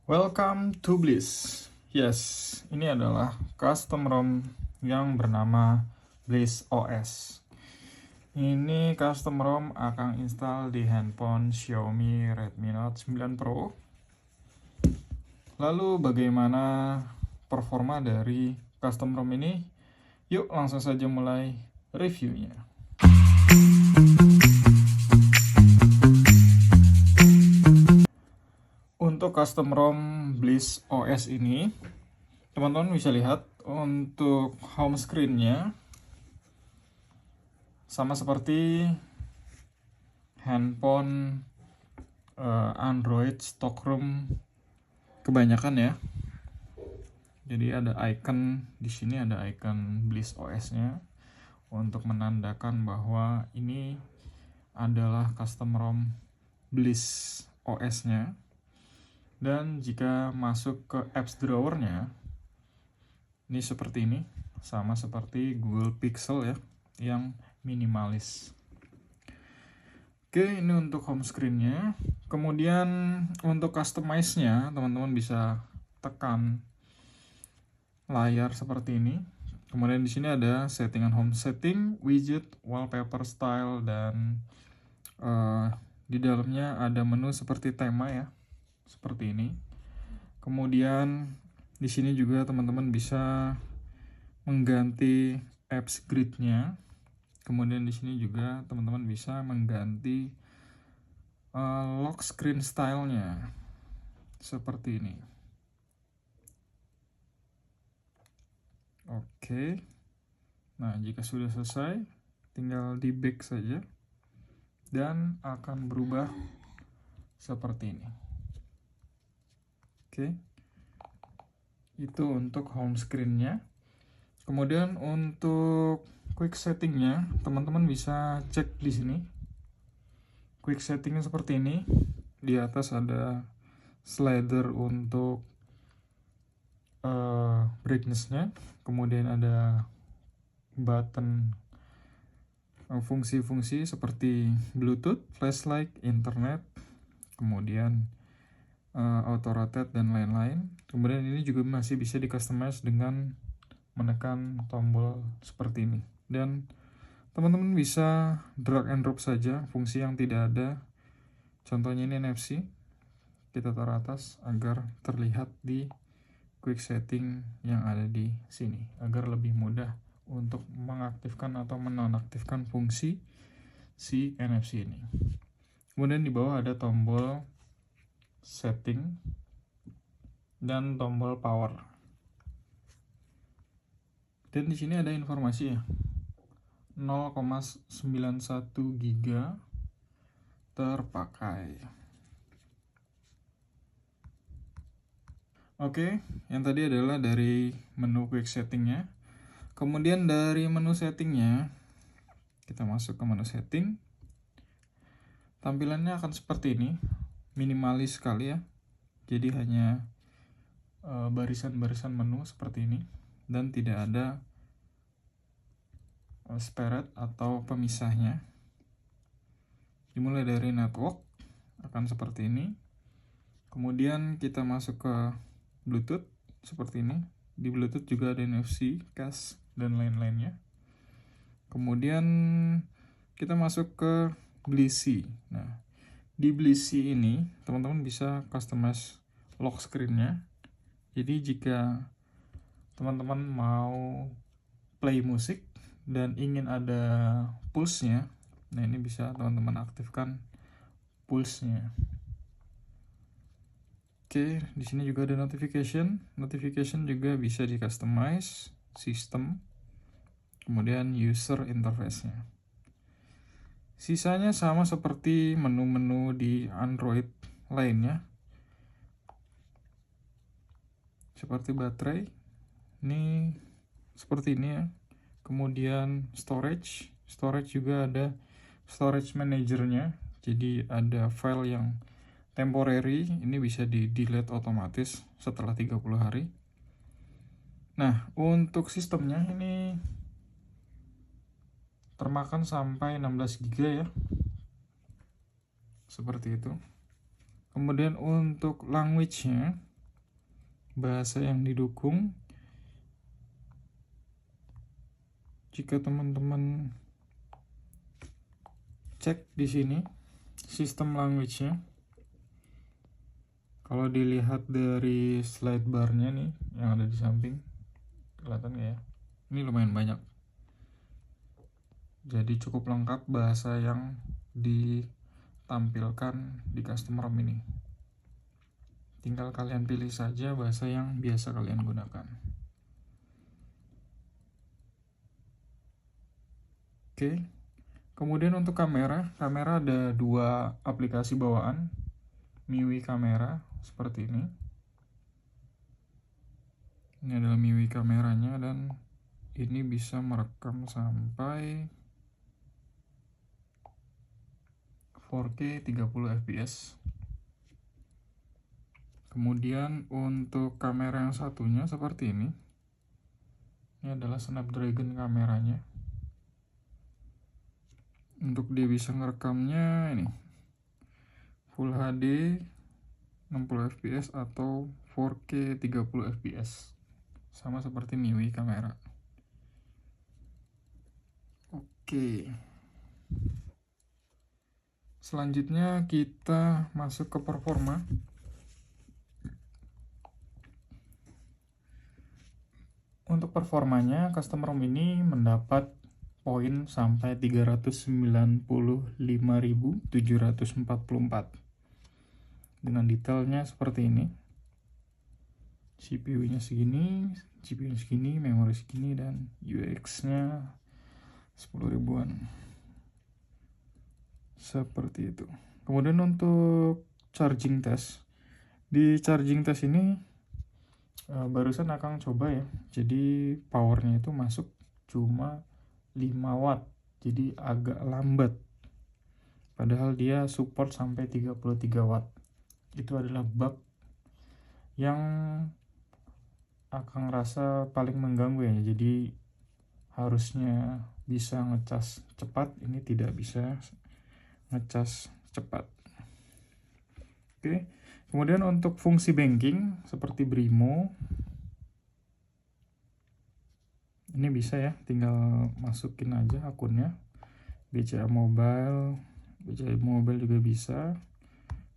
Welcome to Bliss. Yes, ini adalah custom ROM yang bernama Bliss OS. Ini custom ROM akan install di handphone Xiaomi Redmi Note 9 Pro. Lalu bagaimana performa dari custom ROM ini? Yuk langsung saja mulai reviewnya. Untuk custom ROM Bliss OS ini, teman-teman bisa lihat untuk home screen-nya sama seperti handphone Android stock ROM kebanyakan ya. Jadi ada icon di sini, ada icon Bliss OS-nya untuk menandakan bahwa ini adalah custom ROM Bliss OS-nya. Dan jika masuk ke apps drawer-nya, ini seperti ini, sama seperti Google Pixel ya, yang minimalis. Oke, ini untuk home screen-nya. Kemudian untuk customize-nya, teman-teman bisa tekan layar seperti ini. Kemudian di sini ada settingan home setting, widget, wallpaper style, dan di dalamnya ada menu seperti tema ya, seperti ini. Kemudian di sini juga teman-teman bisa mengganti apps grid-nya. Kemudian di sini juga teman-teman bisa mengganti lock screen style-nya seperti ini. Oke. Nah, jika sudah selesai, tinggal di back saja dan akan berubah seperti ini. Oke. Itu untuk home screen-nya. Kemudian untuk quick setting-nya, teman-teman bisa cek di sini. Quick setting-nya seperti ini. Di atas ada slider untuk brightness-nya. Kemudian ada button fungsi-fungsi seperti Bluetooth, flashlight, internet, kemudian auto rotate dan lain-lain. Kemudian ini juga masih bisa di customize dengan menekan tombol seperti ini. Dan teman-teman bisa drag and drop saja fungsi yang tidak ada. Contohnya ini NFC. Kita taruh atas agar terlihat di quick setting yang ada di sini, agar lebih mudah untuk mengaktifkan atau menonaktifkan fungsi si NFC ini. Kemudian di bawah ada tombol setting dan tombol power. Dan di sini ada informasi ya. 0,91 GB terpakai. Oke, yang tadi adalah dari menu quick settingnya. Kemudian dari menu settingnya, kita masuk ke menu setting. Tampilannya akan seperti ini, minimalis sekali ya. Jadi hanya barisan-barisan menu seperti ini, dan tidak ada sparet atau pemisahnya. Dimulai dari network, akan seperti ini. Kemudian kita masuk ke Bluetooth, seperti ini. Di Bluetooth juga ada NFC, CAS, dan lain-lainnya. Kemudian kita masuk ke Blissy. Nah, di Blissy ini teman-teman bisa customize lock screen-nya. Jadi jika teman-teman mau play musik dan ingin ada pulse-nya, nah ini bisa teman-teman aktifkan pulse-nya. Oke, di sini juga ada notification. Notification juga bisa di customize sistem. Kemudian user interface-nya. Sisanya sama seperti menu-menu di Android lainnya. Seperti baterai. Ini seperti ini ya. Kemudian storage. Storage juga ada storage manager-nya. Jadi ada file yang temporary, ini bisa di delete otomatis setelah 30 hari. Nah, untuk sistemnya ini termakan sampai 16 GB ya. Seperti itu. Kemudian untuk language-nya, bahasa yang didukung. Jika teman-teman cek di sini sistem language-nya, kalau dilihat dari slide bar-nya nih yang ada di samping, kelihatan nggak ya? Ini lumayan banyak. Jadi cukup lengkap bahasa yang ditampilkan di custom ROM ini. Tinggal kalian pilih saja bahasa yang biasa kalian gunakan. Oke. Kemudian untuk kamera ada 2 aplikasi bawaan. MIUI kamera seperti ini. Ini adalah MIUI kameranya dan ini bisa merekam sampai 4K 30 fps. Kemudian untuk kamera yang satunya seperti ini. Ini adalah Snapdragon kameranya. Untuk dia bisa ngerekamnya ini Full HD 60 fps atau 4K 30 fps. Sama seperti MIUI kamera. Oke. Selanjutnya kita masuk ke performa. Untuk performanya, custom ROM ini mendapat poin sampai 395.744 dengan detailnya seperti ini. CPU-nya segini, GPU-nya segini, memori segini, dan UX-nya 10 ribuan. Seperti itu. Kemudian untuk charging test. Di charging test ini barusan Akang coba ya. Jadi powernya itu masuk cuma 5 watt. Jadi agak lambat. Padahal dia support sampai 33 watt. Itu adalah bug yang Akang rasa paling mengganggu ya. Jadi harusnya bisa ngecas cepat, ini tidak bisa ngecas cepat. Oke. Kemudian untuk fungsi banking seperti Brimo, ini bisa ya, tinggal masukin aja akunnya. BCA Mobile juga bisa.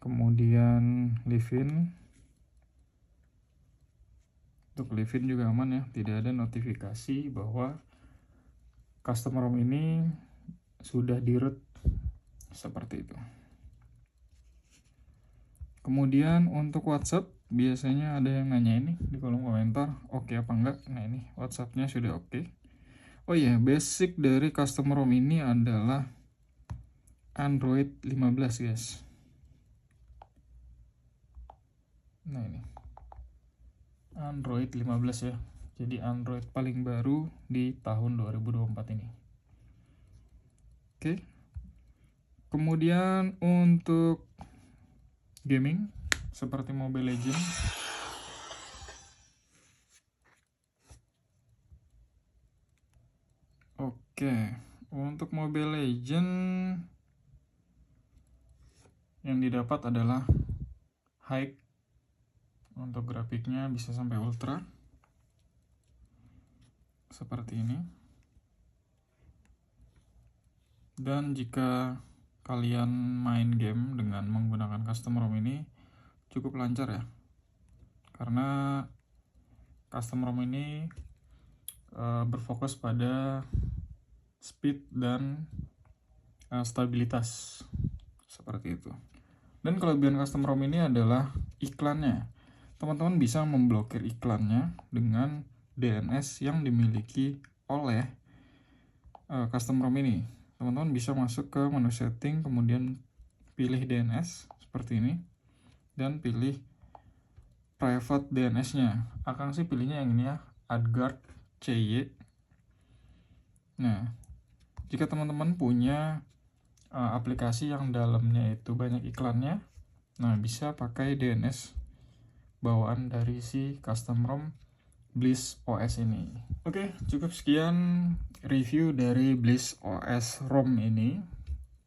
Kemudian Livin. Untuk Livin juga aman ya, tidak ada notifikasi bahwa customer ROM ini sudah di-root seperti itu. Kemudian untuk WhatsApp, biasanya ada yang nanya ini di kolom komentar, oke apa enggak? Nah ini WhatsApp-nya sudah oke. Oh iya, basic dari custom ROM ini adalah Android 15 guys. Nah ini Android 15 ya. Jadi Android paling baru di tahun 2024 ini. Oke. Kemudian untuk gaming seperti Mobile Legends, oke, untuk Mobile Legends yang didapat adalah high. Untuk grafiknya bisa sampai ultra seperti ini. Dan jika kalian main game dengan menggunakan custom ROM ini cukup lancar ya, karena custom ROM ini berfokus pada speed dan stabilitas seperti itu. Dan kelebihan custom ROM ini adalah iklannya. Teman-teman bisa memblokir iklannya dengan DNS yang dimiliki oleh custom ROM ini. Teman-teman bisa masuk ke menu setting, kemudian pilih DNS seperti ini, dan pilih private DNS-nya. Akang sih pilihnya yang ini ya, AdGuard CY. Nah, jika teman-teman punya aplikasi yang dalamnya itu banyak iklannya, nah bisa pakai DNS bawaan dari si custom ROM Bliss OS ini. Oke, cukup sekian review dari Bliss OS ROM ini,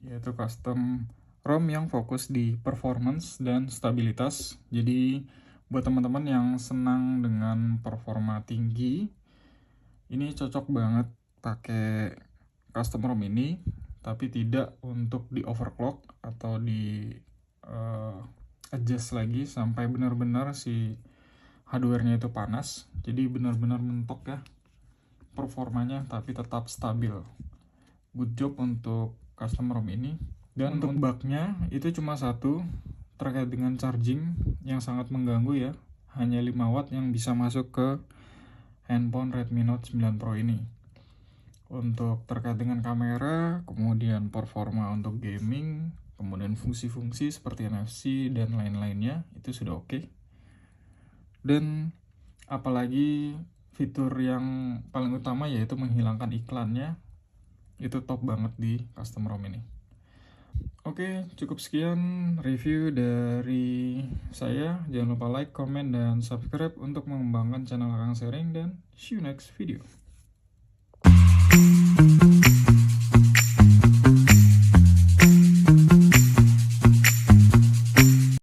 yaitu custom ROM yang fokus di performance dan stabilitas. Jadi Buat teman-teman yang senang dengan performa tinggi, ini cocok banget pakai custom ROM ini, tapi tidak untuk di overclock atau di adjust lagi sampai benar-benar si hardware-nya itu panas. Jadi benar-benar mentok ya performanya, tapi tetap stabil. Good job untuk custom ROM ini. Dan untuk bug-nya itu cuma satu, terkait dengan charging yang sangat mengganggu ya. Hanya 5 watt yang bisa masuk ke handphone Redmi Note 9 Pro ini. Untuk terkait dengan kamera, kemudian performa untuk gaming, kemudian fungsi-fungsi seperti NFC dan lain-lainnya itu sudah oke. Dan apalagi fitur yang paling utama yaitu menghilangkan iklannya, itu top banget di custom ROM ini. Oke, cukup sekian review dari saya. Jangan lupa like, comment, dan subscribe untuk mengembangkan channel Akang Sharing, dan see you next video.